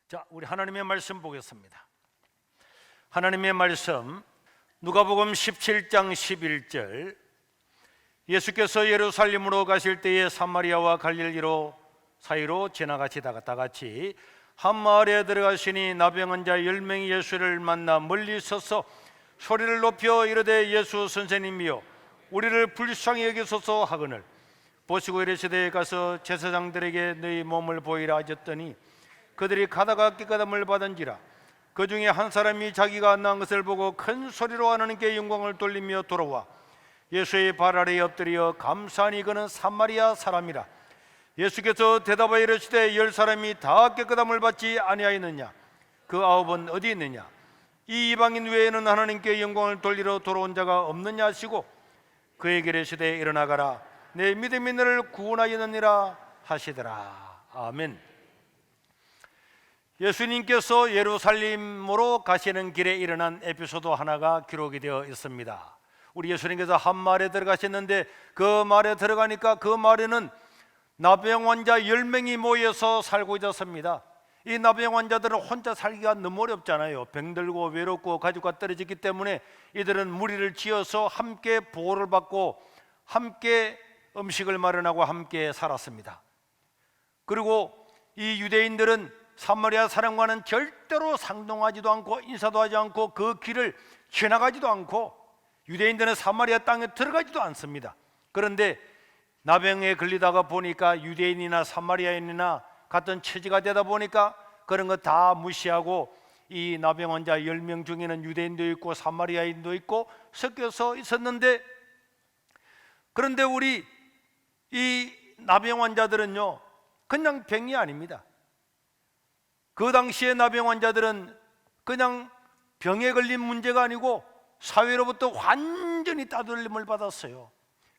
자, 우리 하나님의 말씀 보겠습니다. 하나님의 말씀 누가복음 17장 11절, 예수께서 예루살렘으로 가실 때에 사마리아와 갈릴리로 사이로 지나가시다가 다 같이 한 마을에 들어가시니 나병 환자 10명이 예수를 만나 멀리 서서 소리를 높여 이르되 예수 선생님이여 우리를 불쌍히 여기소서 하거늘 보시고 이르시되 가서 제사장들에게 너희 몸을 보이라 하셨더니 그들이 가다가 깨끗함을 받은지라. 그 중에 한 사람이 자기가 난 것을 보고 큰 소리로 하나님께 영광을 돌리며 돌아와 예수의 발 아래에 엎드려 감사하니 그는 사마리아 사람이라. 예수께서 대답하여 이르시되 10사람이 다 깨끗함을 받지 아니하였느냐? 그 9은 어디 있느냐? 이 이방인 외에는 하나님께 영광을 돌리러 돌아온 자가 없느냐 하시고 그에게 이르시되 일어나가라 내 믿음이 너를 구원하였느니라 하시더라. 아멘. 예수님께서 예루살렘으로 가시는 길에 일어난 에피소드 하나가 기록이 되어 있습니다. 우리 예수님께서 한 마을에 들어가셨는데 그 마을에 들어가니까 그 마을에는 나병 환자 10명이 모여서 살고 있었습니다. 이 나병 환자들은 혼자 살기가 너무 어렵잖아요. 병들고 외롭고 가족과 떨어졌기 때문에 이들은 무리를 지어서 함께 보호를 받고 함께 음식을 마련하고 함께 살았습니다. 그리고 이 유대인들은 사마리아 사람과는 절대로 상동하지도 않고 인사도 하지 않고 그 길을 지나가지도 않고 유대인들은 사마리아 땅에 들어가지도 않습니다. 그런데 나병에 걸리다가 보니까 유대인이나 사마리아인이나 같은 처지가 되다 보니까 그런 거 다 무시하고 이 나병 환자 10명 중에는 유대인도 있고 사마리아인도 있고 섞여서 있었는데, 그런데 우리 이 나병 환자들은요 그냥 병이 아닙니다. 그 당시에 나병 환자들은 그냥 병에 걸린 문제가 아니고 사회로부터 완전히 따돌림을 받았어요.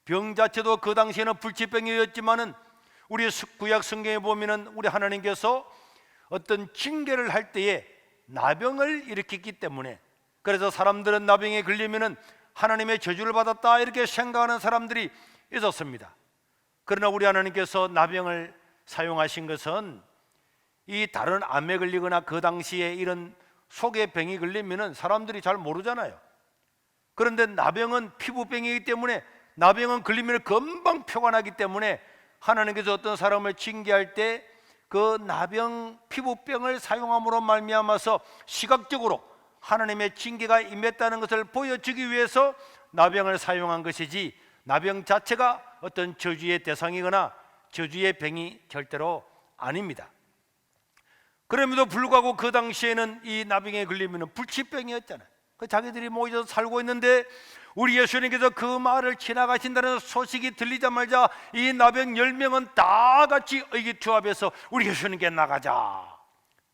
병 자체도 그 당시에는 불치병이었지만은 우리 구약 성경에 보면은 우리 하나님께서 어떤 징계를 할 때에 나병을 일으켰기 때문에, 그래서 사람들은 나병에 걸리면은 하나님의 저주를 받았다 이렇게 생각하는 사람들이 있었습니다. 그러나 우리 하나님께서 나병을 사용하신 것은 이 다른 암에 걸리거나 그 당시에 이런 속의 병이 걸리면은 사람들이 잘 모르잖아요. 그런데 나병은 피부병이기 때문에 나병은 걸리면 금방 표가 나기 때문에 하나님께서 어떤 사람을 징계할 때 그 나병 피부병을 사용함으로 말미암아서 시각적으로 하나님의 징계가 임했다는 것을 보여주기 위해서 나병을 사용한 것이지 나병 자체가 어떤 저주의 대상이거나 저주의 병이 절대로 아닙니다. 그럼에도 불구하고 그 당시에는 이 나병에 걸리면 불치병이었잖아요. 자기들이 모여서 살고 있는데 우리 예수님께서 그 마을을 지나가신다는 소식이 들리자마자 이 나병 10명은 다 같이 의기투합해서 우리 예수님께 나가자.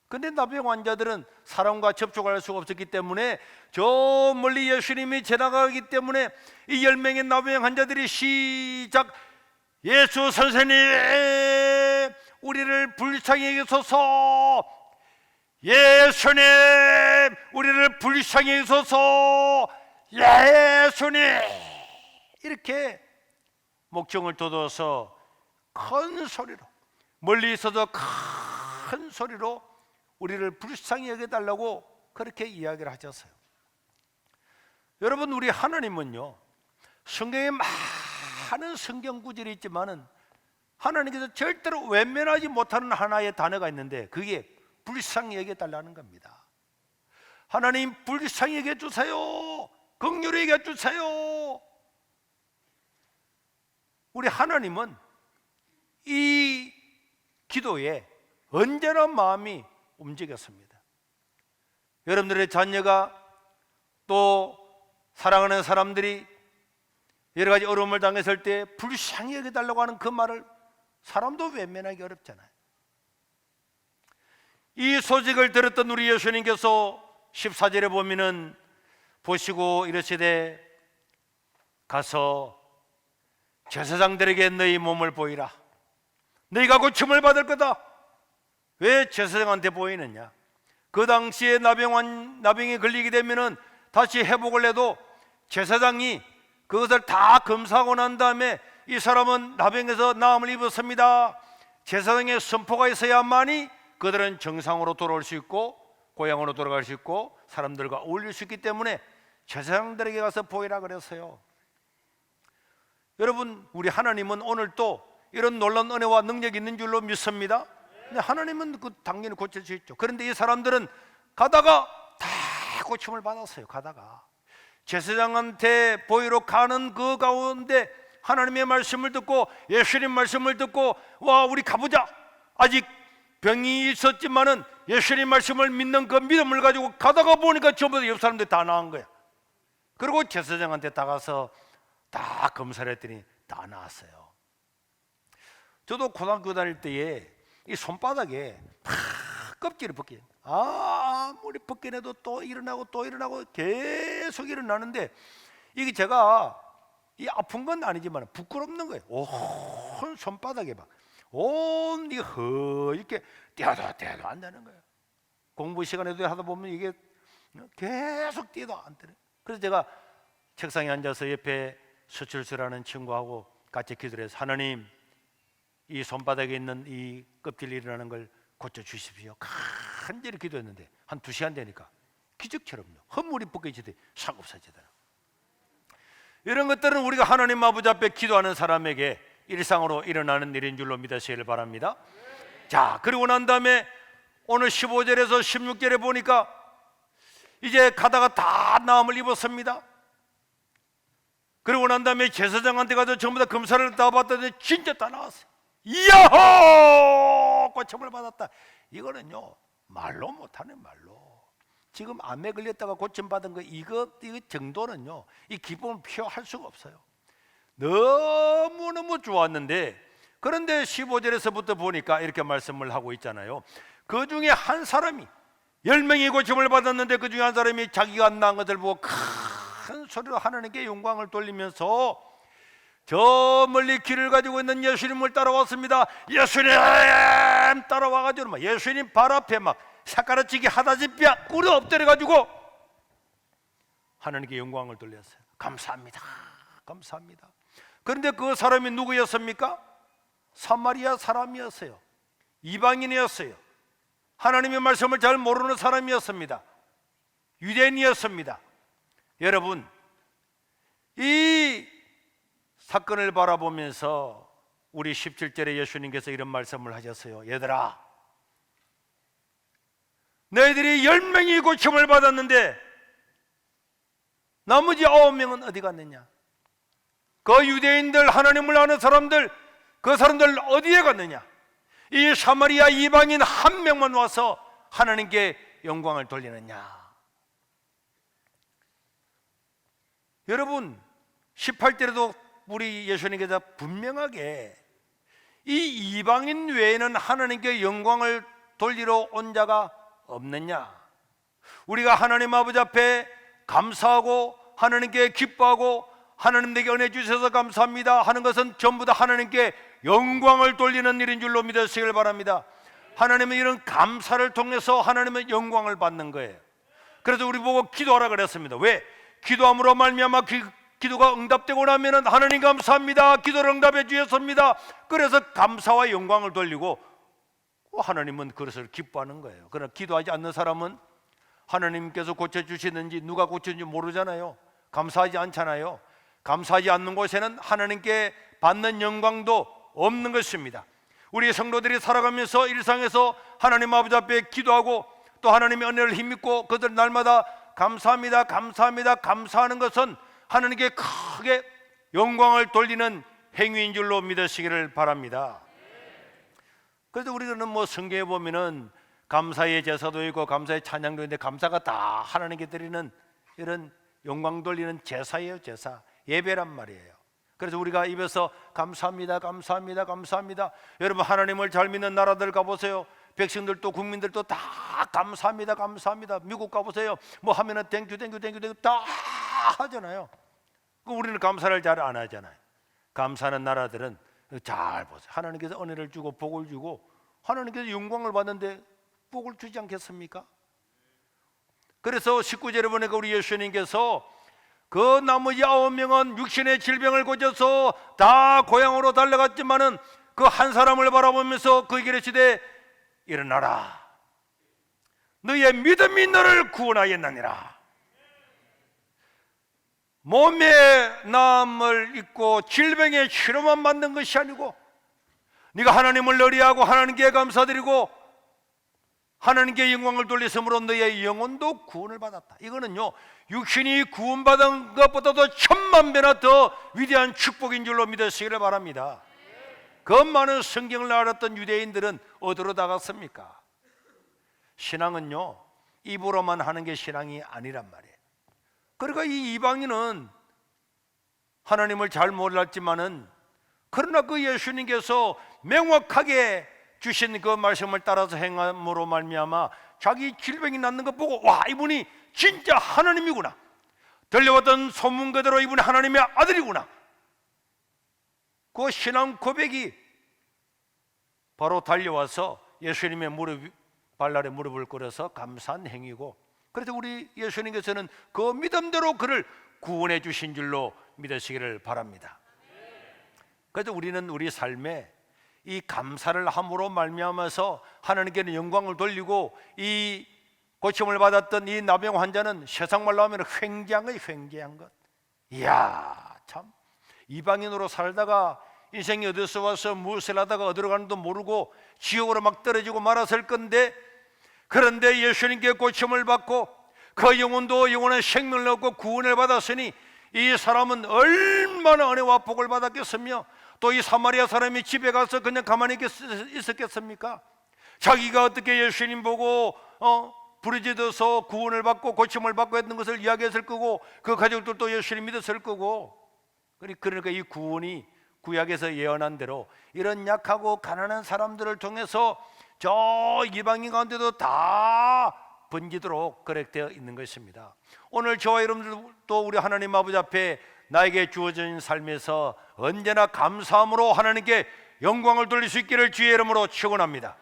근데 나병 환자들은 사람과 접촉할 수가 없었기 때문에 저 멀리 예수님이 지나가기 때문에 이 10명의 나병 환자들이 시작, 예수 선생님 우리를 불쌍히 여기소서, 예수님 우리를 불쌍히 여기소서, 예수님, 이렇게 목청을 돋워서 큰 소리로, 멀리 있어도 큰 소리로 우리를 불쌍히 여겨달라고 그렇게 이야기를 하셨어요. 여러분, 우리 하나님은요 성경에 많은 성경 구절이 있지만은 하나님께서 절대로 외면하지 못하는 하나의 단어가 있는데 그게 불쌍히 여겨달라는 겁니다. 하나님 불쌍히 여겨주세요, 긍휼히 여겨주세요. 우리 하나님은 이 기도에 언제나 마음이 움직였습니다. 여러분들의 자녀가 또 사랑하는 사람들이 여러 가지 어려움을 당했을 때 불쌍히 여겨달라고 하는 그 말을 사람도 외면하기 어렵잖아요. 이 소식을 들었던 우리 예수님께서 14절에 보면은 보시고 이르시되 가서 제사장들에게 너희 몸을 보이라. 너희가 고침을 받을 거다. 왜 제사장한테 보이느냐? 그 당시에 나병에 걸리게 되면은 다시 회복을 해도 제사장이 그것을 다 검사하고 난 다음에 이 사람은 나병에서 나음을 입었습니다, 제사장의 선포가 있어야만이 그들은 정상으로 돌아올 수 있고 고향으로 돌아갈 수 있고 사람들과 어울릴 수 있기 때문에 제사장들에게 가서 보이라 그랬어요. 여러분, 우리 하나님은 오늘도 이런 놀라운 은혜와 능력이 있는 줄로 믿습니다. 근데 하나님은 당연히 고칠 수 있죠. 그런데 이 사람들은 가다가 다 고침을 받았어요. 가다가 제사장한테 보이러 가는 그 가운데 하나님의 말씀을 듣고 예수님 말씀을 듣고 와 우리 가보자. 아직 병이 있었지만은 예수님 말씀을 믿는 그 믿음을 가지고 가다가 보니까 전부 다 옆 사람들 다 나은 거야. 그리고 제사장한테 다가서 다 검사를 했더니 다 나았어요. 저도 고등학교 다닐 때에 이 손바닥에 팍 껍질을 벗겨. 아무리 벗겨내도 또 일어나고 또 일어나고 계속 일어나는데 이게 제가 이 아픈 건 아니지만 부끄럽는 거예요. 온 손바닥에 막 온 이 이렇게 뛰어도 안 되는 거예요. 공부 시간에도 하다 보면 이게 계속 뛰어도 안 되는. 그래서 제가 책상에 앉아서 옆에 서출수라는 친구하고 같이 기도를 해서 하나님 이 손바닥에 있는 이 껍질이 일어나는 걸 고쳐주십시오. 간절히 기도했는데 한 2시간 되니까 기적처럼요 헛물이 벗겨지듯이 싹 없어지더라고요. 이런 것들은 우리가 하나님 아버지 앞에 기도하는 사람에게 일상으로 일어나는 일인 줄로 믿으시길 바랍니다. 자, 그리고 난 다음에 오늘 15절에서 16절에 보니까 이제 가다가 다 나음을 입었습니다. 그리고 난 다음에 제사장한테 가서 전부 다 검사를 다 받았더니 진짜 다 나왔어요. 이야호! 고침을 받았다. 이거는요 말로 못하는 말로. 지금 암에 걸렸다가 고침 받은 거 이거 정도는요 이 기쁨을 표현할 수가 없어요. 너무너무 좋았는데 그런데 15절에서부터 보니까 이렇게 말씀을 하고 있잖아요. 그 중에 한 사람이 10명이 고침을 받았는데 그 중에 한 사람이 자기가 난 것을 보고 큰 소리로 하나님께 영광을 돌리면서 저 멀리 길을 가지고 있는 예수님을 따라왔습니다. 예수님 따라와가지고 막 예수님 발 앞에 막 사카라치기 하다시피 꿇어 엎드려가지고 하나님께 영광을 돌렸어요. 감사합니다. 감사합니다. 그런데 그 사람이 누구였습니까? 사마리아 사람이었어요. 이방인이었어요. 하나님의 말씀을 잘 모르는 사람이었습니다. 유대인이었습니다. 여러분, 이 사건을 바라보면서 우리 17절에 예수님께서 이런 말씀을 하셨어요. 얘들아, 너희들이 10명이 고침을 받았는데 나머지 9명은 어디 갔느냐? 그 유대인들, 하나님을 아는 사람들, 그 사람들 어디에 갔느냐? 이 사마리아 이방인 한 명만 와서 하나님께 영광을 돌리느냐? 여러분, 18절에도 우리 예수님께서 분명하게 이 이방인 외에는 하나님께 영광을 돌리러 온 자가 없느냐? 우리가 하나님 아버지 앞에 감사하고 하나님께 기뻐하고 하나님 내게 은혜 주셔서 감사합니다 하는 것은 전부 다 하나님께 영광을 돌리는 일인 줄로 믿으시길 바랍니다. 하나님은 이런 감사를 통해서 하나님의 영광을 받는 거예요. 그래서 우리 보고 기도하라 그랬습니다. 왜? 기도함으로 말미암아 기도가 응답되고 나면은 하나님 감사합니다, 기도를 응답해 주셨습니다. 그래서 감사와 영광을 돌리고 하나님은 그것을 기뻐하는 거예요. 그러나 기도하지 않는 사람은 하나님께서 고쳐주시는지 누가 고쳤는지 모르잖아요. 감사하지 않잖아요. 감사하지 않는 곳에는 하나님께 받는 영광도 없는 것입니다. 우리 성도들이 살아가면서 일상에서 하나님 아버지 앞에 기도하고 또 하나님의 은혜를 힘입고 그들 날마다 감사합니다, 감사합니다, 감사하는 것은 하나님께 크게 영광을 돌리는 행위인 줄로 믿으시기를 바랍니다. 그래서 우리는 뭐 성경에 보면은 감사의 제사도 있고 감사의 찬양도 있는데 감사가 다 하나님께 드리는 이런 영광 돌리는 제사예요. 제사, 예배란 말이에요. 그래서 우리가 입에서 감사합니다, 감사합니다, 감사합니다. 여러분, 하나님을 잘 믿는 나라들 가보세요. 백성들도 국민들도 다 감사합니다, 감사합니다. 미국 가보세요. 뭐 하면은 땡큐 땡큐 땡큐 땡큐 다 하잖아요. 우리는 감사를 잘 안 하잖아요. 감사하는 나라들은 잘 보세요. 하나님께서 은혜를 주고 복을 주고 하나님께서 영광을 받는데 복을 주지 않겠습니까? 그래서 19절에 보니까 우리 예수님께서 그 나머지 9명은 육신의 질병을 고쳐서 다 고향으로 달려갔지만은 그 한 사람을 바라보면서 그에게 이르시되 일어나라, 너의 믿음이 너를 구원하였느니라. 몸의 나음을 입고 질병의 치료만 받는 것이 아니고 네가 하나님을 의뢰하고 하나님께 감사드리고 하나님께 영광을 돌렸으므로 너의 영혼도 구원을 받았다. 이거는요, 육신이 구원받은 것보다도 1000만 배나 더 위대한 축복인 줄로 믿으시기를 바랍니다. 그 많은 성경을 알았던 유대인들은 어디로 나갔습니까? 신앙은요, 입으로만 하는 게 신앙이 아니란 말이에요. 그러니까 이 이방인은 하나님을 잘 몰랐지만은, 그러나 그 예수님께서 명확하게 주신 그 말씀을 따라서 행함으로 말미암아 자기 질병이 낫는 것 보고, 와, 이분이 진짜 하나님이구나, 들려왔던 소문 그대로 이분이 하나님의 아들이구나, 그 신앙 고백이 바로 달려와서 예수님의 발날에 무릎을 꿇어서 감사한 행위고, 그래서 우리 예수님께서는 그 믿음대로 그를 구원해 주신 줄로 믿으시기를 바랍니다. 그래서 우리는 우리 삶에 이 감사를 함으로 말미암아서 하나님께는 영광을 돌리고, 이 고침을 받았던 이 나병 환자는 세상 말로 하면 횡재한 것. 이야, 참 이방인으로 살다가 인생이 어디서 와서 무엇을 하다가 어디로 가는지도 모르고 지옥으로 막 떨어지고 말았을 건데, 그런데 예수님께 고침을 받고 그 영혼도 영원한 생명을 얻고 구원을 받았으니 이 사람은 얼마나 은혜와 복을 받았겠으며, 또 이 사마리아 사람이 집에 가서 그냥 가만히 있었겠습니까? 자기가 어떻게 예수님 보고 부르짖어서 구원을 받고 고침을 받고 했던 것을 이야기했을 거고, 그 가족들도 예수님 믿었을 거고. 그러니까 이 구원이 구약에서 예언한 대로 이런 약하고 가난한 사람들을 통해서 저 이방인 가운데도 다 번지도록 그렇게 되어 있는 것입니다. 오늘 저와 여러분들도 우리 하나님 아버지 앞에 나에게 주어진 삶에서 언제나 감사함으로 하나님께 영광을 돌릴 수 있기를 주의 이름으로 축원합니다.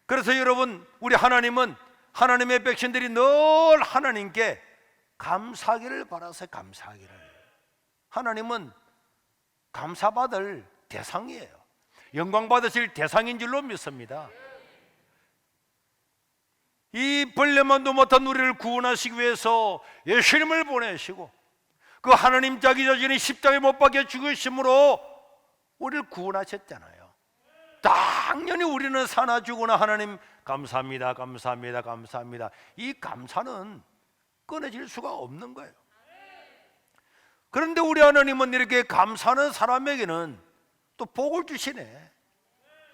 그래서 여러분, 우리 하나님은, 하나님의 백성들이 늘 하나님께 감사하기를 바라서 감사하기를. 하나님은 감사받을 대상이에요. 영광 받으실 대상인 줄로 믿습니다. 이 벌레만도 못한 우리를 구원하시기 위해서 예수님을 보내시고, 그 하나님 자기 자신이 십자가에 못 박혀 죽으심으로 우리를 구원하셨잖아요. 당연히 우리는 사나 죽으나 하나님 감사합니다, 감사합니다, 감사합니다. 이 감사는 끊어질 수가 없는 거예요. 그런데 우리 하나님은 이렇게 감사하는 사람에게는 또 복을 주시네.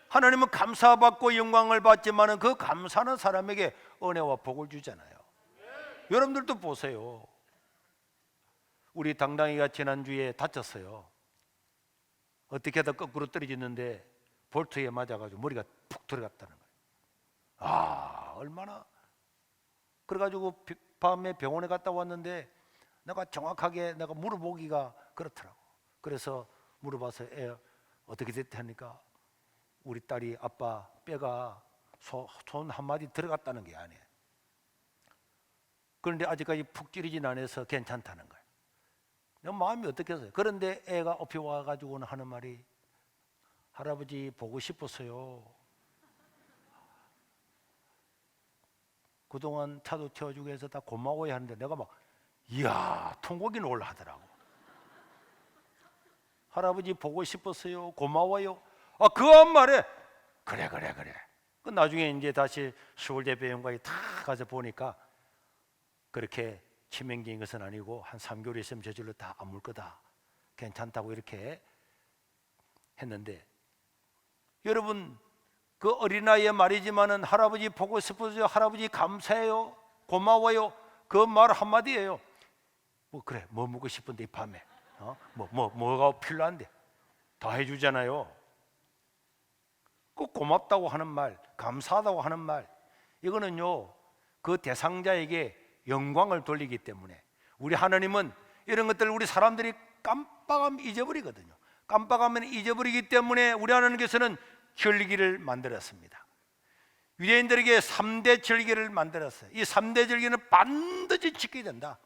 하나님은 감사받고 영광을 받지만 그 감사하는 사람에게 은혜와 복을 주잖아요. 여러분들도 보세요. 우리 당당이가 지난주에 다쳤어요. 어떻게 하다 거꾸로 떨어졌는데 볼트에 맞아가지고 머리가 푹 들어갔다는 거예요. 아, 얼마나. 그래가지고 밤에 병원에 갔다 왔는데 내가 정확하게 내가 물어보기가 그렇더라고. 그래서 물어봐서 어떻게 됐대 하니까 우리 딸이 아빠 뼈가 손 한마디 들어갔다는 게 아니에요. 그런데 아직까지 푹 찌르진 않아서 괜찮다는 거예요. 내 마음이 어떻겠어요? 그런데 애가 업혀 와가지고는 하는 말이, 할아버지 보고 싶었어요. 그동안 차도 태워주고 해서 다 고마워야 하는데, 내가 막 이야, 통곡이 올라하더라고. 할아버지 보고 싶었어요, 고마워요. 그 한 말에 그래. 그 나중에 이제 다시 서울대병원까지 다 가서 보니까 그렇게 치명적인 것은 아니고 한 3개월 있으면 저절로 다 아물 거다, 괜찮다고 이렇게 했는데, 여러분, 그 어린아이의 말이지만은 할아버지 보고 싶어서요, 할아버지 감사해요, 고마워요, 그 말 한마디예요. 뭐 그래, 뭐 먹고 싶은데 이 밤에 뭐가 필요한데 다 해주잖아요. 그 고맙다고 하는 말, 감사하다고 하는 말, 이거는요 그 대상자에게 영광을 돌리기 때문에, 우리 하나님은 이런 것들을 우리 사람들이 깜빡하면 잊어버리거든요. 깜빡하면 잊어버리기 때문에 우리 하나님께서는 절기를 만들었습니다. 유대인들에게 3대 절기를 만들었어요. 이 3대 절기는 반드시 지켜야 된다.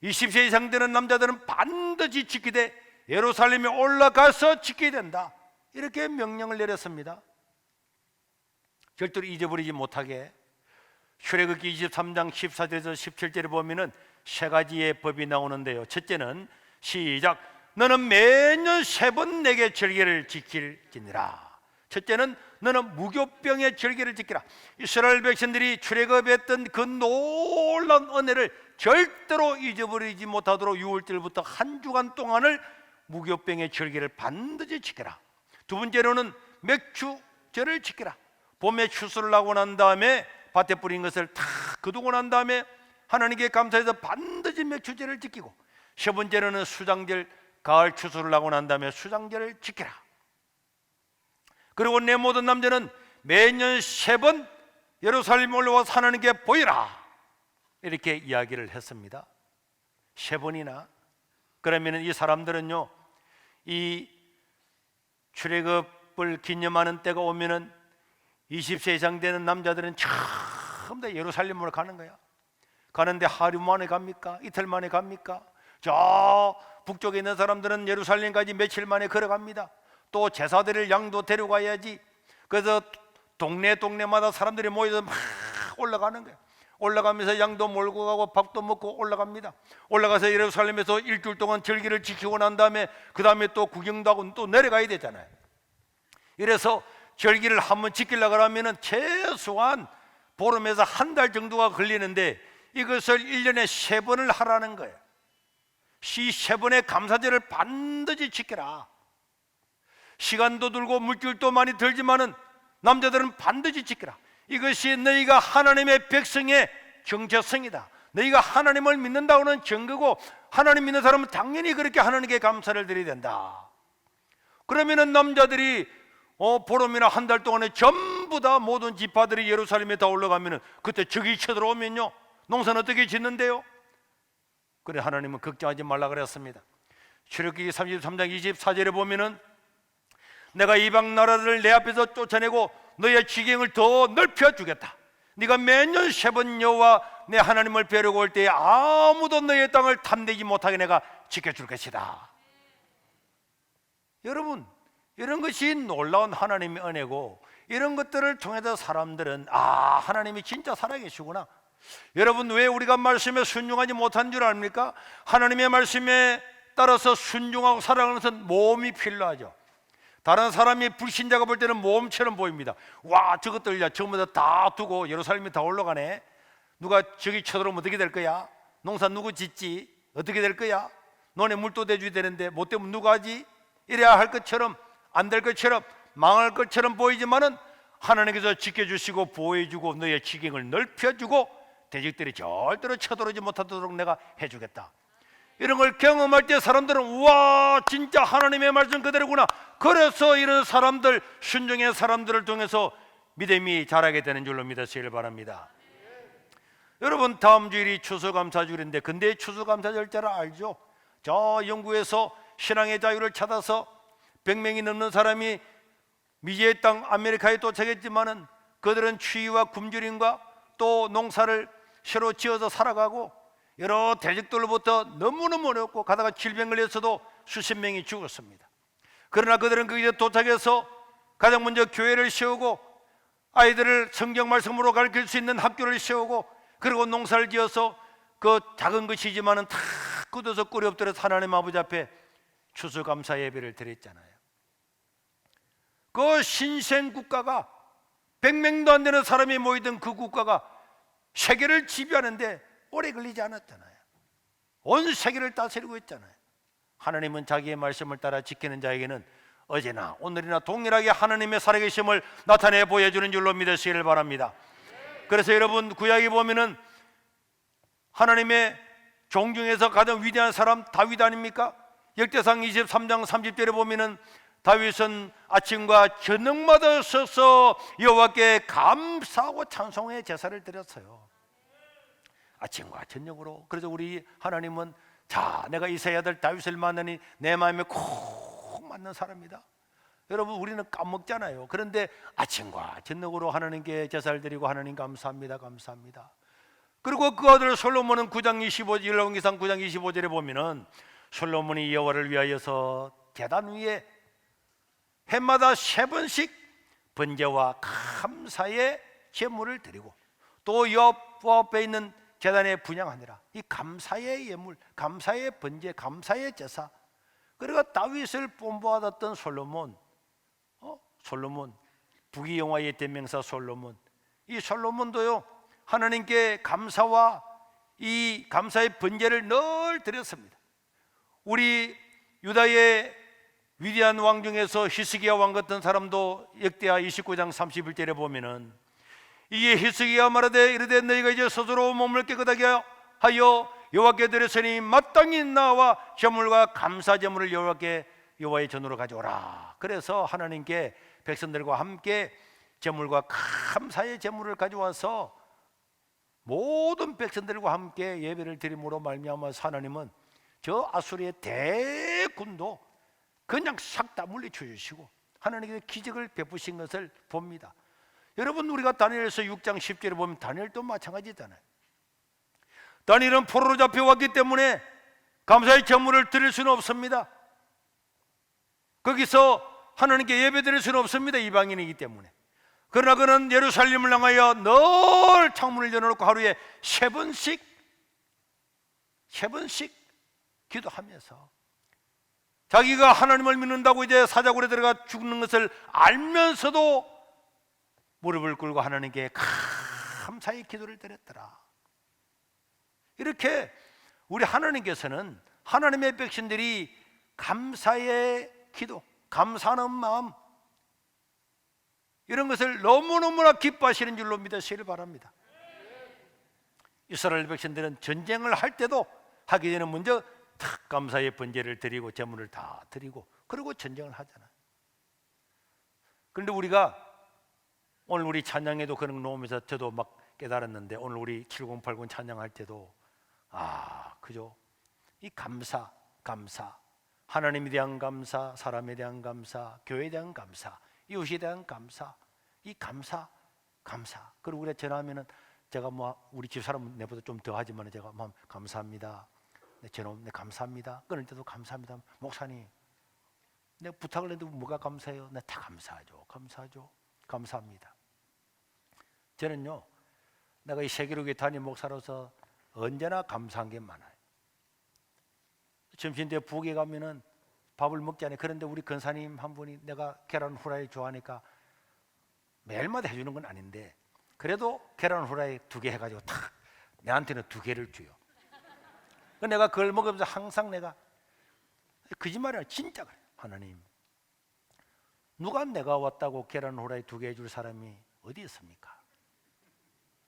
20세 이상 되는 남자들은 반드시 지키되 예루살렘에 올라가서 지켜야 된다, 이렇게 명령을 내렸습니다. 절대로 잊어버리지 못하게. 출애굽기 23장 14절에서 17절에 보면은 세 가지의 법이 나오는데요. 첫째는 시작. 너는 매년 3번 내게 절기를 지킬지니라. 첫째는 너는 무교병의 절기를 지키라. 이스라엘 백성들이 출애굽했던 그 놀라운 은혜를 절대로 잊어버리지 못하도록 6월절부터 한 주간 동안을 무교병의 절기를 반드시 지켜라. 두 번째로는 맥추절을 지켜라. 봄에 추수를 하고 난 다음에 밭에 뿌린 것을 다 거두고 난 다음에 하나님께 감사해서 반드시 맥추절을 지키고, 세 번째로는 수장절, 가을 추수를 하고 난 다음에 수장절을 지켜라. 그리고 내 모든 남자는 매년 3번 예루살렘 올라와서 하나님께 보이라, 이렇게 이야기를 했습니다. 3번이나. 그러면 이 사람들은요, 이 출애굽을 기념하는 때가 오면은 20세 이상 되는 남자들은 처음 다 예루살렘으로 가는 거야. 가는데 하루 만에 갑니까? 이틀 만에 갑니까? 저 북쪽에 있는 사람들은 예루살렘까지 며칠 만에 걸어갑니다. 또 제사드릴 양도 데려가야지. 그래서 동네마다 사람들이 모여서 막 올라가는 거예요. 올라가면서 양도 몰고 가고 밥도 먹고 올라갑니다. 올라가서 예루살렘에서 일주일 동안 절기를 지키고 난 다음에 그 다음에 또 구경도 하고 또 내려가야 되잖아요. 이래서 절기를 한번 지키려고 하면 최소한 보름에서 한 달 정도가 걸리는데 이것을 1년에 3번을 하라는 거예요. 이 3번의 감사절을 반드시 지켜라. 시간도 들고 물질도 많이 들지만은 남자들은 반드시 지켜라. 이것이 너희가 하나님의 백성의 정체성이다. 너희가 하나님을 믿는다고는 증거고, 하나님 믿는 사람은 당연히 그렇게 하나님께 감사를 드려야 된다. 그러면은 남자들이 보름이나 한 달 동안에 전부 다 모든 지파들이 예루살렘에 다 올라가면은 그때 적이 쳐들어오면요, 농사는 어떻게 짓는데요? 그래 하나님은 걱정하지 말라 그랬습니다. 출애굽기 33장 24절에 보면은 내가 이방 나라들을 내 앞에서 쫓아내고 너의 지경을 더 넓혀주겠다. 네가 매년 3번 여호와 내 하나님을 뵈려고 올 때에 아무도 너의 땅을 탐내지 못하게 내가 지켜줄 것이다. 여러분, 이런 것이 놀라운 하나님의 은혜고, 이런 것들을 통해서 사람들은 하나님이 진짜 살아계시구나. 여러분, 왜 우리가 말씀에 순종하지 못한 줄 압니까? 하나님의 말씀에 따라서 순종하고 살아가는 것은 모험이 필요하죠. 다른 사람이 불신자가 볼 때는 모험처럼 보입니다. 와, 저것들 전부 다 두고 예루살렘에 다 올라가네. 누가 저기 쳐들어오면 어떻게 될 거야? 농사 누구 짓지? 어떻게 될 거야? 너네 물도 대줘야 되는데 못 되면 누가 하지? 이래야 할 것처럼, 안 될 것처럼, 망할 것처럼 보이지만은 하나님께서 지켜주시고 보호해주고 너의 지경을 넓혀주고 대적들이 절대로 쳐들어오지 못하도록 내가 해주겠다. 이런 걸 경험할 때 사람들은 우와, 진짜 하나님의 말씀 그대로구나. 그래서 이런 사람들, 순종의 사람들을 통해서 믿음이 자라게 되는 줄로 믿으시길 바랍니다. 여러분, 다음 주일이 추수감사절인데, 근데 추수감사절 잘 알죠? 저 영국에서 신앙의 자유를 찾아서 100명이 넘는 사람이 미지의 땅 아메리카에 도착했지만은 그들은 추위와 굶주림과 또 농사를 새로 지어서 살아가고 여러 대적들로부터 너무너무 어렵고 가다가 질병 걸려서도 수십 명이 죽었습니다. 그러나 그들은 거기에 도착해서 가장 먼저 교회를 세우고 아이들을 성경 말씀으로 가르칠 수 있는 학교를 세우고, 그리고 농사를 지어서 그 작은 것이지만은 다 굳어서 꿀이 엎드려서 하나님 아버지 앞에 추수감사 예배를 드렸잖아요. 그 신생 국가가 100명도 안 되는 사람이 모이던 그 국가가 세계를 지배하는데 오래 걸리지 않았잖아요. 온 세계를 다스리고 있잖아요. 하나님은 자기의 말씀을 따라 지키는 자에게는 어제나 오늘이나 동일하게 하나님의 살아계심을 나타내 보여주는 줄로 믿으시길 바랍니다. 그래서 여러분, 구약에 보면은 하나님의 종 중에서 가장 위대한 사람 다윗 아닙니까? 역대상 23장 30절에 보면은 다윗은 아침과 저녁마다 서서 여호와께 감사하고 찬송의 제사를 드렸어요. 아침과 저녁으로. 그래서 우리 하나님은 내가 이새의 아들 다윗을 만나니 내 마음에 콕 맞는 사람이다. 여러분, 우리는 까먹잖아요. 그런데 아침과 저녁으로 하나님께 제사를 드리고 하나님 감사합니다, 감사합니다. 그리고 그 아들 솔로몬은 9장 25절, 열왕기상 9장 25절에 보면은 솔로몬이 여호와를 위하여서 제단 위에 해마다 3번씩 번제와 감사의 제물을 드리고 또 여호와 앞에 있는 제단에 분향하니라. 이 감사의 예물, 감사의 번제, 감사의 제사. 그러니까 다윗을 본보받았던 솔로몬, 솔로몬, 부귀영화의 대명사 솔로몬, 이 솔로몬도요 하나님께 감사와 이 감사의 번제를 늘 드렸습니다. 우리 유다의 위대한 왕 중에서 히스기야 왕 같은 사람도 역대하 29장 31절에 보면은 이게 히스기야 말하되 이르되 너희가 이제 스스로 몸을 깨끗하게 하여 여호와께 드렸으니 마땅히 나와 제물과 감사 제물을 여호와의 전으로 가져오라. 그래서 하나님께 백성들과 함께 제물과 감사의 제물을 가져와서 모든 백성들과 함께 예배를 드림으로 말미암아서 하나님은 저 아수리의 대군도 그냥 싹 다 물리쳐 주시고 하나님께서 기적을 베푸신 것을 봅니다. 여러분, 우리가 다니엘서 6장 10절에 보면 다니엘도 마찬가지잖아요. 다니엘은 포로로 잡혀왔기 때문에 감사의 제물을 드릴 수는 없습니다. 거기서 하나님께 예배 드릴 수는 없습니다. 이방인이기 때문에. 그러나 그는 예루살렘을 향하여 늘 창문을 열어놓고 하루에 세 번씩 기도하면서 자기가 하나님을 믿는다고 이제 사자굴에 들어가 죽는 것을 알면서도 무릎을 꿇고 하나님께 감사의 기도를 드렸더라. 이렇게 우리 하나님께서는 하나님의 백성들이 감사의 기도, 감사하는 마음, 이런 것을 너무너무나 기뻐하시는 줄로 믿으시길 바랍니다. 이스라엘 백성들은 전쟁을 할 때도 하기 전에 먼저 탁 감사의 번제를 드리고 제물을 다 드리고 그리고 전쟁을 하잖아요. 그런데 우리가 오늘 우리 찬양에도 그런 거 나오면서 저도 막 깨달았는데, 오늘 우리 7080 찬양할 때도 그죠? 이 감사, 하나님에 대한 감사, 사람에 대한 감사, 교회에 대한 감사, 이웃에 대한 감사, 이 감사. 그리고 우리가 전화하면은 제가 뭐 우리 집 사람 내보다 좀 더 하지만 제가 감사합니다. 저놈 감사합니다. 끊을 때도 감사합니다. 목사님, 내가 부탁을 해도 뭐가 감사해요? 나 다 감사하죠. 감사합니다. 저는요, 내가 이 세계로교회 담임 목사로서 언제나 감사한 게 많아요. 점심때 부엌에 가면은 밥을 먹잖아요. 그런데 우리 권사님 한 분이 내가 계란 후라이 좋아하니까 매일마다 해주는 건 아닌데 그래도 계란 후라이 2개 해가지고 탁 내한테는 2개를 줘요. 내가 그걸 먹으면서 항상 내가 거짓말이 아니라 진짜 그래요. 하나님, 누가 내가 왔다고 계란 후라이 2개 해줄 사람이 어디 있습니까?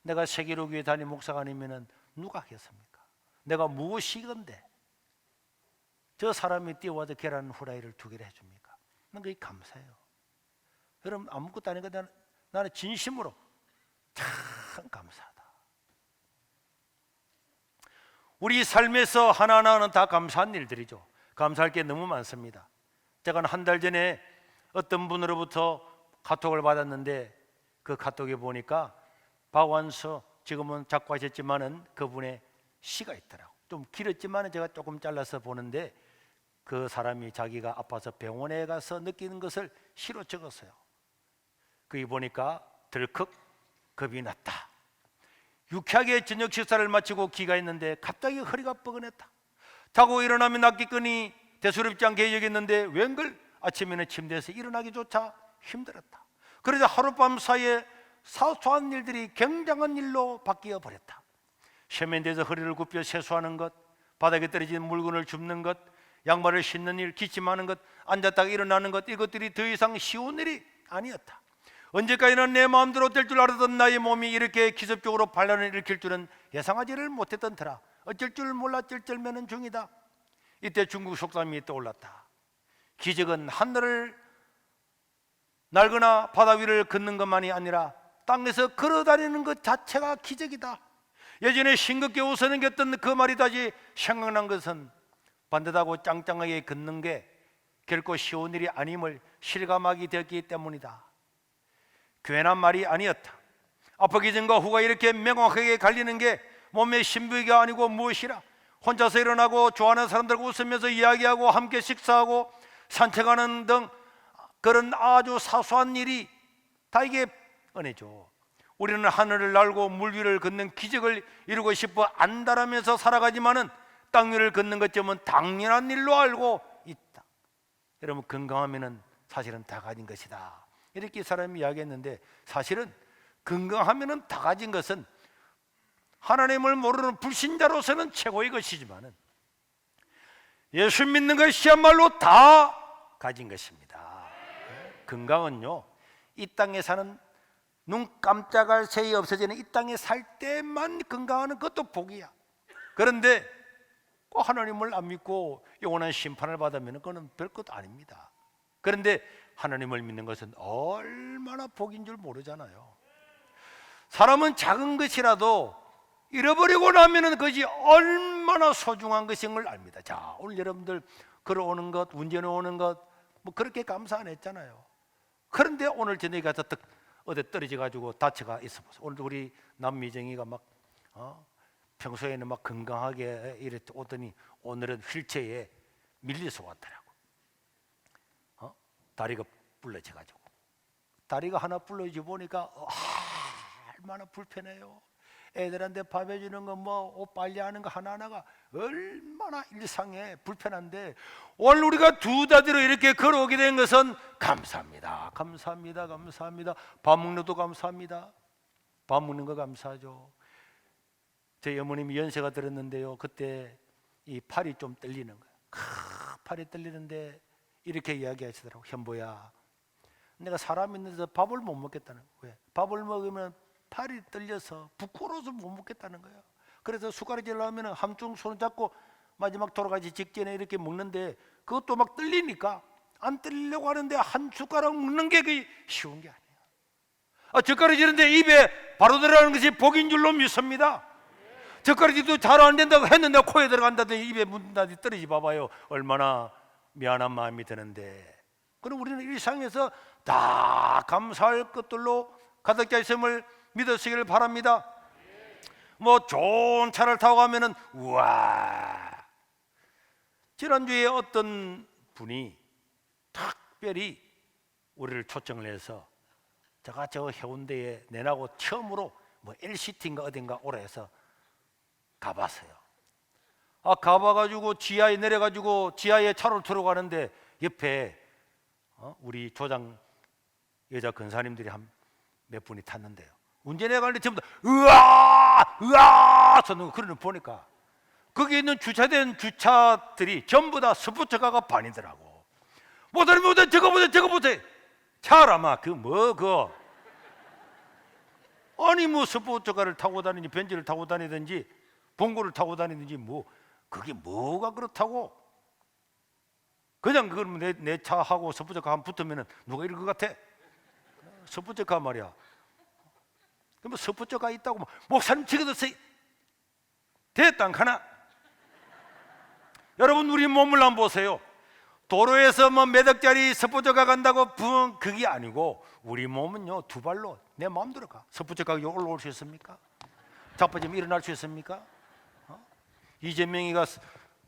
내가 세계로교회 담임 목사가 아니면은 누가 하겠습니까? 내가 무엇이건데 저 사람이 뛰어와서 계란 후라이를 2개를 해줍니까? 난 그게 감사해요. 여러분, 아무것도 아니니까 나는 진심으로 참 감사하다. 우리 삶에서 하나하나는 다 감사한 일들이죠. 감사할 게 너무 많습니다. 제가 한 달 전에 어떤 분으로부터 카톡을 받았는데 그 카톡에 보니까 박완서, 지금은 작고하셨지만은 그분의 시가 있더라고. 좀 길었지만 제가 조금 잘라서 보는데 그 사람이 자기가 아파서 병원에 가서 느끼는 것을 시로 적었어요. 거기 보니까 덜컥 겁이 났다. 유쾌하게 저녁 식사를 마치고 귀가했는데 갑자기 허리가 뻐근했다. 자고 일어나면 낫기거니 대수롭지 않게 여겼는데 웬걸 아침에는 침대에서 일어나기조차 힘들었다. 그러자 하룻밤 사이에 사소한 일들이 굉장한 일로 바뀌어 버렸다. 세면대에서 허리를 굽혀 세수하는 것, 바닥에 떨어진 물건을 줍는 것, 양말을 신는 일, 기침하는 것, 앉았다가 일어나는 것, 이것들이 더 이상 쉬운 일이 아니었다. 언제까지나 내 마음대로 될 줄 알았던 나의 몸이 이렇게 기습적으로 반란을 일으킬 줄은 예상하지를 못했던 터라. 어쩔 줄 몰라 쩔쩔매는 중이다. 이때 중국 속담이 떠올랐다. 기적은 하늘을 날거나 바다 위를 걷는 것만이 아니라 땅에서 걸어다니는 것 자체가 기적이다. 예전에 싱겁게 웃어넘겼던 그 말이 다시 생각난 것은 반듯하고 짱짱하게 걷는 게 결코 쉬운 일이 아님을 실감하게 되었기 때문이다. 괜한 말이 아니었다. 아프기 전과 후가 이렇게 명확하게 갈리는 게 몸의 신비가 아니고 무엇이라. 혼자서 일어나고 좋아하는 사람들과 웃으면서 이야기하고 함께 식사하고 산책하는 등 그런 아주 사소한 일이 다 이게 은혜죠. 우리는 하늘을 날고 물 위를 걷는 기적을 이루고 싶어 안달하면서 살아가지만은 땅 위를 걷는 것쯤은 당연한 일로 알고 있다. 여러분, 건강하면은 사실은 다 가진 것이다, 이렇게 사람이 이야기했는데, 사실은 건강하면은 다 가진 것은 하나님을 모르는 불신자로서는 최고의 것이지만은 예수 믿는 것이야말로 다 가진 것입니다. 건강은요, 이 땅에 사는 눈 깜짝할 새이 없어지는 이 땅에 살 때만 건강하는 것도 복이야. 그런데 꼭 하나님을 안 믿고 영원한 심판을 받으면 그건 별것도 아닙니다. 그런데 하나님을 믿는 것은 얼마나 복인 줄 모르잖아요. 사람은 작은 것이라도 잃어버리고 나면은 그것이 얼마나 소중한 것인 걸 압니다. 자, 오늘 여러분들 걸어오는 것, 운전해 오는 것, 뭐 그렇게 감사 안 했잖아요. 그런데 오늘 저녁에 가서 어디 떨어져 가지고 다쳐가 있어 보세요. 오늘 우리 남미정이가 막 평소에는 막 건강하게 이렇게 오더니 오늘은 휠체어에 밀려서 왔더라고. 다리가 불러져 가지고, 다리가 하나 불러져 보니까 얼마나 불편해요. 애들한테 밥 해주는 거, 뭐 옷 빨래하는 거 하나하나가 얼마나 일상에 불편한데, 오늘 우리가 두 다리로 이렇게 걸어오게 된 것은 감사합니다. 감사합니다. 감사합니다. 밥 먹는 것도 감사합니다. 밥 먹는 거 감사하죠. 저희 어머님이 연세가 들었는데요, 그때 이 팔이 좀 떨리는 거예요. 팔이 떨리는데 이렇게 이야기하시더라고. 현보야, 내가 사람 있는데서 밥을 못 먹겠다는 거예요. 왜? 밥을 먹으면 팔이 떨려서 부끄러워서 못 먹겠다는 거예요. 그래서 숟가락질 나오면 한쪽 손을 잡고 마지막 돌아가기 직전에 이렇게 먹는데, 그것도 막 떨리니까 안 떨리려고 하는데 한 숟가락 먹는 게 그게 쉬운 게 아니에요. 젓가락질인데 입에 바로 들어가는 것이 복인 줄로 믿습니다. 젓가락질도 잘 안 된다고 했는데 코에 들어간다든지 입에 묻는다든지 떨어지 봐봐요. 얼마나 미안한 마음이 드는데. 그럼 우리는 일상에서 다 감사할 것들로 가득 차 있음을 믿으시기를 바랍니다. 뭐 좋은 차를 타고 가면은 우와. 지난주에 어떤 분이 특별히 우리를 초청을 해서 제가 저 해운대에 내나고 처음으로 뭐 LCT인가 어딘가 오라 해서 가봤어요. 가봐가지고 지하에 내려가지고 지하에 차로 들어가는데 옆에 우리 조장 여자 근사님들이 한 몇 분이 탔는데요, 운전해 가는데 전부 다 으아 저는 그러는 보니까 거기 있는 주차된 주차들이 전부 다 스포츠카가 반이더라고. 못하면 저거 보세요. 차라마 그거 아니 뭐 스포츠카를 타고 다니든지 벤츠를 타고 다니든지 봉고를 타고 다니든지 뭐 그게 뭐가 그렇다고. 그냥 그러면 내 차하고 스포츠카 한 붙으면 누가 이럴 것 같아? 스포츠카 말이야. 그러면 스포츠카 있다고 목사님 찍어줬어요. 됐다 가나? 여러분, 우리 몸을 한번 보세요. 도로에서 뭐 몇 억짜리 스포츠카 간다고 그게 아니고 우리 몸은요 두 발로 내 마음대로 가. 스포츠카 올라올 수 있습니까? 자빠지면 일어날 수 있습니까? 이재명이가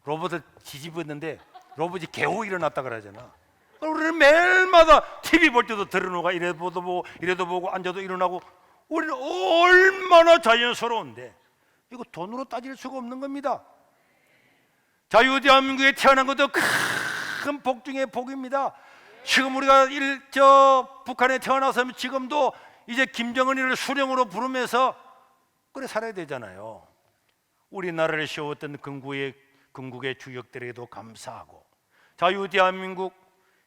로봇을 뒤집었는데 로봇이 겨우 일어났다 그러잖아. 우리는 매일마다 TV 볼 때도 들어놓가 이래도 보고 이래도 보고 앉아도 일어나고, 우리는 얼마나 자연스러운데 이거 돈으로 따질 수가 없는 겁니다. 자유대한민국에 태어난 것도 큰 복 중의 복입니다. 지금 우리가 북한에 태어나서 지금도 이제 김정은이를 수령으로 부르면서 그래 살아야 되잖아요. 우리나라를 세웠던 건국의 주역들에게도 감사하고, 자유대한민국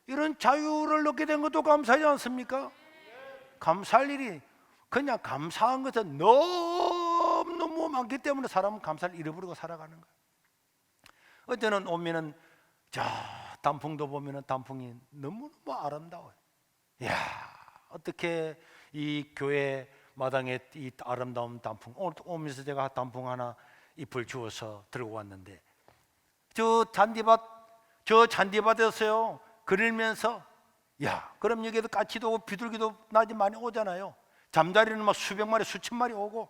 이런 자유를 얻게 된 것도 감사하지 않습니까? 감사할 일이 그냥 감사한 것은 너무 많기 때문에 사람은 감사를 잃어버리고 살아가는 거예요. 어제는 오면은 저 단풍도 보면은 단풍이 너무너무 아름다워요. 이야, 어떻게 이 교회 마당에 이 아름다운 단풍, 오늘 오면서 제가 단풍 하나 잎을 주워서 들고 왔는데 저 잔디밭에서요 그리면서, 야, 그럼 여기에도 까치도 오고 비둘기도 낮에 많이 오잖아요. 잠자리는 막 수백 마리 수천 마리 오고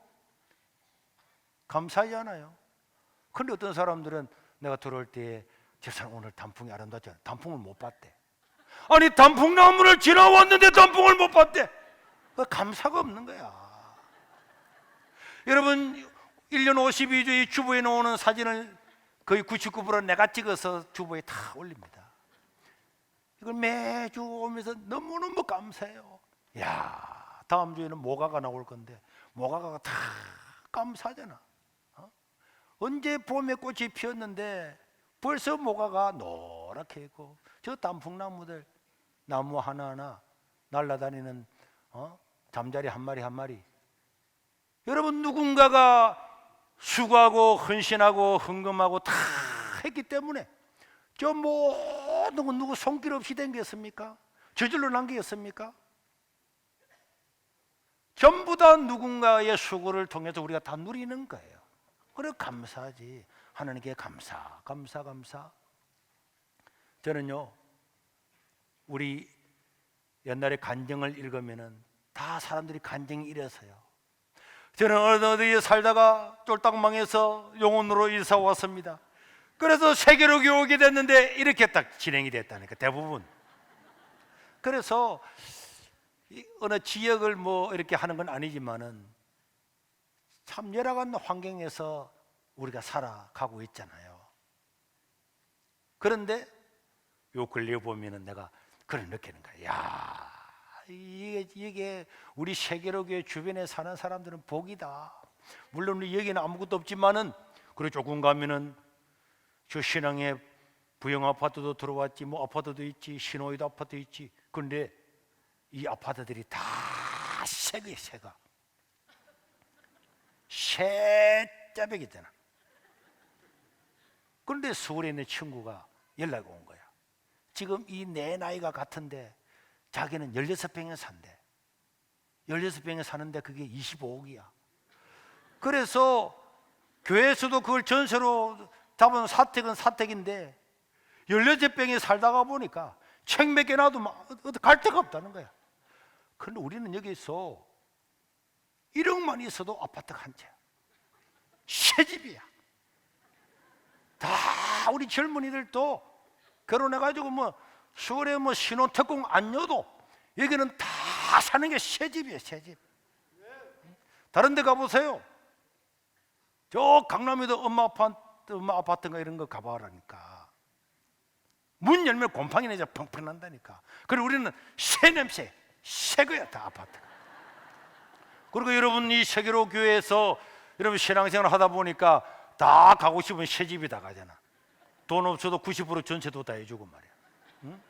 감사하잖아요. 그런데 어떤 사람들은 내가 들어올 때 저 사람 오늘 단풍이 아름답잖아. 단풍을 못 봤대. 아니 단풍나무를 지나왔는데 단풍을 못 봤대. 그 감사가 없는 거야. 여러분 1년 52주의 주보에 나오는 사진을 거의 99% 내가 찍어서 주보에 다 올립니다. 이걸 매주 오면서 너무너무 감사해요. 야, 다음 주에는 모가가 나올 건데 모가가 다 감사하잖아. 언제 봄에 꽃이 피었는데 벌써 모가가 노랗게 있고, 저 단풍나무들 나무 하나하나 날아다니는 잠자리 한 마리 한 마리. 여러분, 누군가가 수고하고 헌신하고 헌금하고 다 했기 때문에 저 모든 건 누구 손길 없이 된 게 있습니까? 저절로 난 게 있습니까? 전부 다 누군가의 수고를 통해서 우리가 다 누리는 거예요. 그래 감사하지. 하나님께 감사. 저는요, 우리 옛날에 간증을 읽으면은 다 사람들이 간증이 이래서요. 저는 어디에 살다가 쫄딱 망해서 용원으로 이사 왔습니다. 그래서 세계로 오게 됐는데 이렇게 딱 진행이 됐다니까, 대부분. 그래서 어느 지역을 뭐 이렇게 하는 건 아니지만은 참 열악한 환경에서 우리가 살아가고 있잖아요. 그런데 요 근래에 보면은 내가 그걸 느끼는 거야. 야, 이게 우리 세계로교회 주변에 사는 사람들은 복이다. 물론 우리 여기는 아무것도 없지만은, 그리고 조금 가면은 저 신앙의 부영 아파트도 들어왔지, 뭐 아파트도 있지, 신호위도 아파트 있지. 그런데 이 아파트들이 다 새거예요, 새거. 새짜백이잖아. 그런데 서울에 있는 친구가 연락이 온 거야. 지금 이 내 나이가 같은데 자기는 16평에 산대. 16평에 사는데 그게 25억이야. 그래서 교회에서도 그걸 전세로 잡은 사택은 사택인데 16평에 살다가 보니까 책 몇 개 놔도 갈 데가 없다는 거야. 그런데 우리는 여기서 1억만 있어도 아파트가 한 채, 새 집이야. 다 우리 젊은이들도 결혼해가지고 뭐 서울에 뭐 신혼특공 안 녀도 여기는 다 사는 게 새 집이에요, 새 집. 다른 데 가보세요. 저 강남에도 엄마 아파트인가 이런 거 가봐라니까. 문 열면 곰팡이 내자 펑펑 난다니까. 그리고 우리는 새 냄새, 새 거야, 다 아파트가. 그리고 여러분, 이 세계로 교회에서 여러분 신앙생활 하다 보니까 다 가고 싶은 새 집이 다 가잖아. 돈 없어도 90% 전세도 다 해주고 말이야. 응?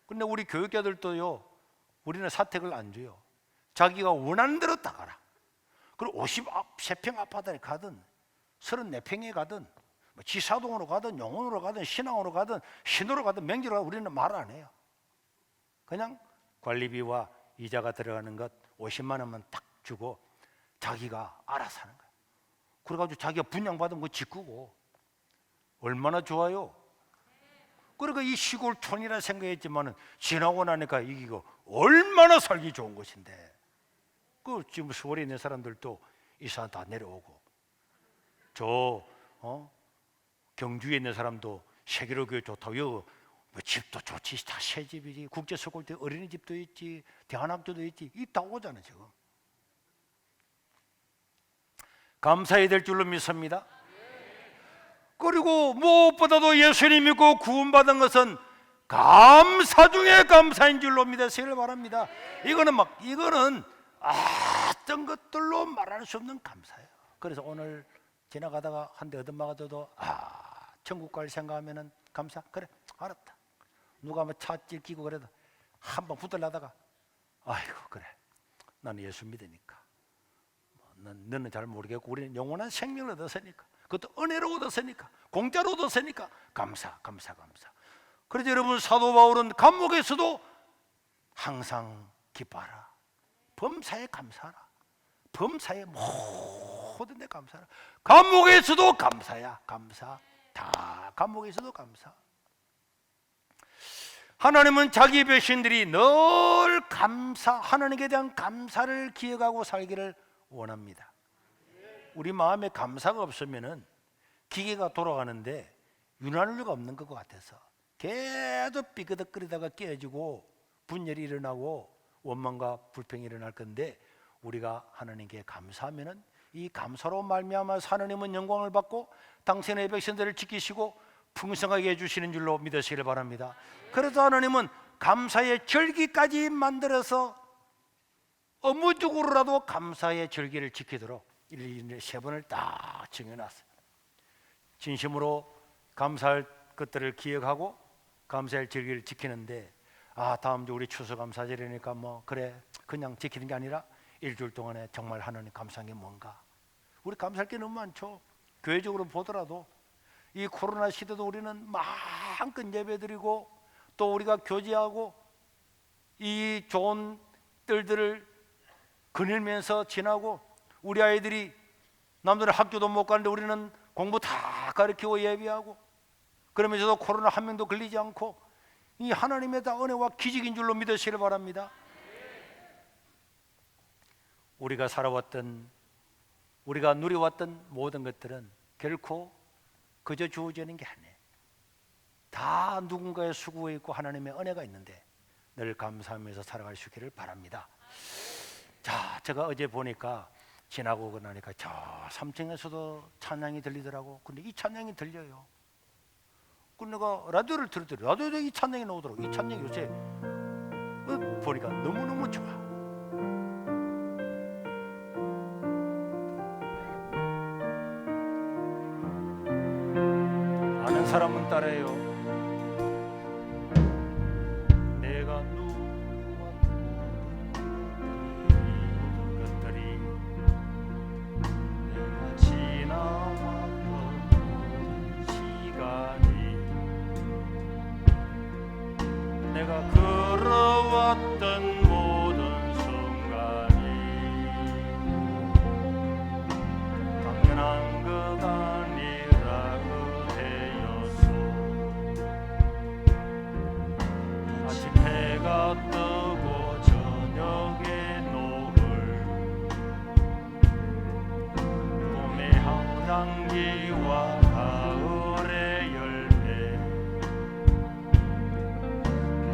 근데 우리 교육자들도요, 우리는 사택을 안 줘요. 자기가 원하는 대로 다 가라. 그리고 53평 아파트에 가든 34평에 가든 뭐 지사동으로 가든 용원으로 가든 신앙으로 가든 신도로 가든 명지로 가든 우리는 말 안 해요. 그냥 관리비와 이자가 들어가는 것 50만 원만 딱 주고 자기가 알아서 하는 거야. 그래가지고 자기가 분양받은 거 짓고 얼마나 좋아요. 그러니까 이 시골촌이라 생각했지만은 지나고 나니까 이거 얼마나 살기 좋은 곳인데. 그 지금 서울에 있는 사람들도 이사 다 내려오고, 저 경주에 있는 사람도 세계로 교회 좋다고. 뭐 집도 좋지, 다 새 집이지. 국제서울대 어린이집도 있지, 대안학교도 있지. 이 다 오잖아 지금. 감사해야 될 줄로 믿습니다. 그리고 무엇보다도 예수님 믿고 구원받은 것은 감사 중에 감사인 줄로 믿으시길 바랍니다. 이거는 어떤 것들로 말할 수 없는 감사예요. 그래서 오늘 지나가다가 한 대 얻어먹어도 천국 갈 생각하면은 감사. 그래, 알았다. 누가 뭐 차 찔끼고 그래도 한 번 붙들려다가 아이고 그래, 나는 예수 믿으니까. 너는 잘 모르겠고 우리는 영원한 생명을 얻었으니까, 그것도 은혜로 얻었으니까, 공짜로 얻었으니까 감사. 그래서 여러분, 사도 바울은 감옥에서도 항상 기뻐하라. 범사에 감사하라. 범사에 모든 데 감사하라. 감옥에서도 감사야. 감사. 다 감옥에서도 감사. 하나님은 자기 백성들이 늘 하나님께 대한 감사를 기억하고 살기를 원합니다. 우리 마음에 감사가 없으면은 기계가 돌아가는데 윤활유가 없는 것 같아서 계속 삐그덕거리다가 깨지고 분열이 일어나고 원망과 불평이 일어날 건데, 우리가 하나님께 감사하면은 이 감사로 말미암아 하나님은 영광을 받고 당신의 백성들을 지키시고 풍성하게 해주시는 줄로 믿으시길 바랍니다. 그래서 하나님은 감사의 절기까지 만들어서 업무적으로라도 감사의 절기를 지키도록 1년에 3번을 딱 정해놨어요. 진심으로 감사할 것들을 기억하고 감사의 절기를 지키는데, 다음 주 우리 추수감사절이니까 뭐 그래 그냥 지키는 게 아니라 일주일 동안에 정말 하나님 감사한 게 뭔가, 우리 감사할 게 너무 많죠. 교회적으로 보더라도 이 코로나 시대도 우리는 마음껏 예배드리고 또 우리가 교제하고 이 좋은 뜰들을 거닐면서 지나고, 우리 아이들이 남들은 학교도 못 가는데 우리는 공부 다 가르치고 예배하고, 그러면서도 코로나 한 명도 걸리지 않고 이 하나님의 다 은혜와 기적인 줄로 믿으시길 바랍니다. 우리가 살아왔던, 우리가 누려왔던 모든 것들은 결코 그저 주어지는 게 아니에요. 다 누군가의 수고에 있고 하나님의 은혜가 있는데 늘 감사하면서 살아갈 수 있기를 바랍니다. 자, 제가 어제 보니까 지나고 나니까 저 3층에서도 찬양이 들리더라고. 근데 이 찬양이 들려요. 그 내가 라디오를 들었더니 라디오에 이 찬양이 나오더라고. 이 찬양이 요새 보니까 너무너무 좋아. 아는 사람은 따라해요. 내가 누웠던 것들이, 내가 지나왔던 시간이, 내가 걸어왔던 모든 순간이 당연한 것 아니라 은혜였소. 아침 해가 뜨고 저녁에 노을, 봄의 향기와 가을의 열매,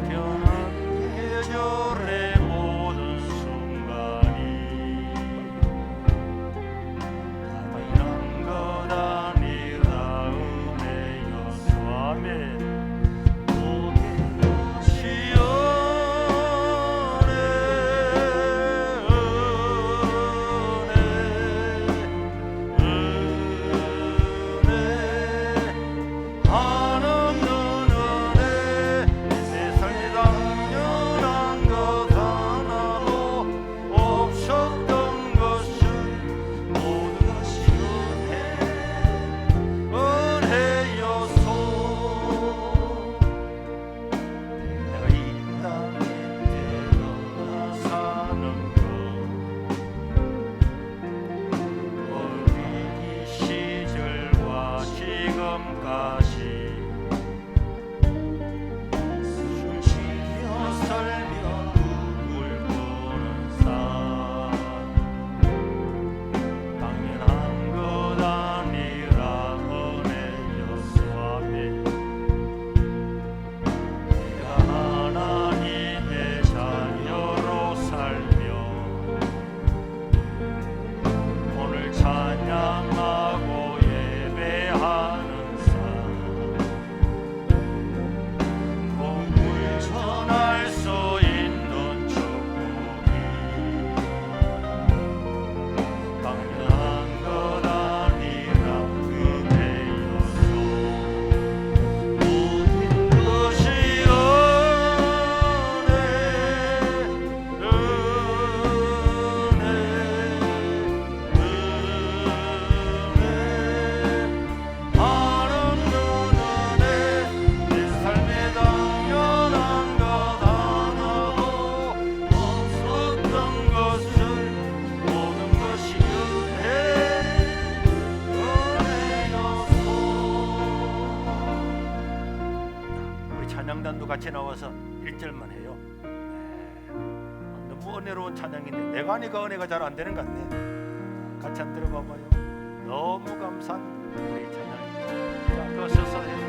변한 계절의 모든 순간이 당연한 것 아니라 은혜였소. 아멘. 모든 것이 찬양단도 같이 나와서 1절만 해요. 너무 은혜로운 찬양인데 내가 하니까 은혜가 잘 안 되는 것 같네. 같이 한번 들어봐봐요. 너무 감사한 우리 찬양입니다. 자, 그거 서서 해요.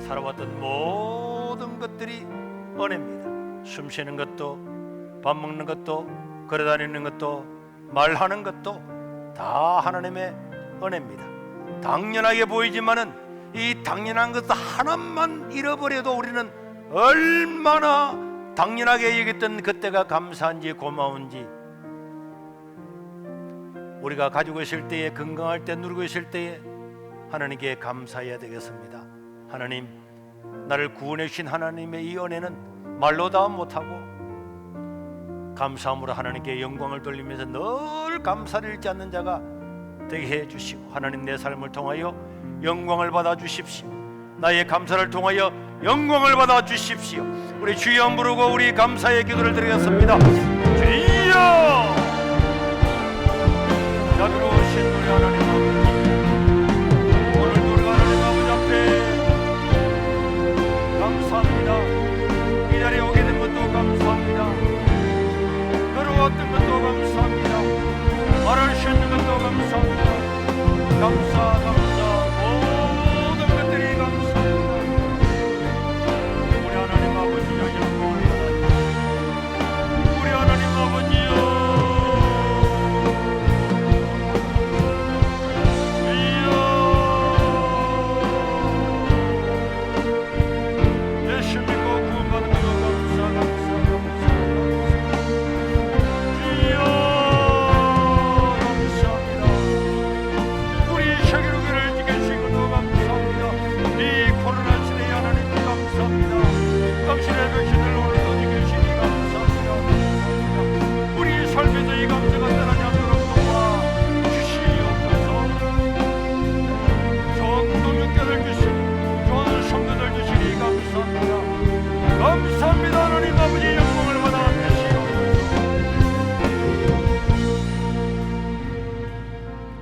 살아왔던 모든 것들이 은혜입니다. 숨 쉬는 것도, 밥 먹는 것도, 걸어다니는 것도, 말하는 것도 다 하나님의 은혜입니다. 당연하게 보이지만은 이 당연한 것 하나만 잃어버려도 우리는 얼마나 당연하게 여겼던 그때가 감사한지 고마운지, 우리가 가지고 있을 때에, 건강할 때, 누리고 있을 때에 하나님께 감사해야 되겠습니다. 하나님, 나를 구원해 주신 하나님의 이 은혜는 말로 다 못하고 감사함으로 하나님께 영광을 돌리면서 늘 감사를 잃지 않는 자가 되게 해 주시고, 하나님 내 삶을 통하여 영광을 받아 주십시오. 나의 감사를 통하여 영광을 받아 주십시오. 우리 주여 부르고 우리 감사의 기도를 드리겠습니다. 주여! 자, 그리고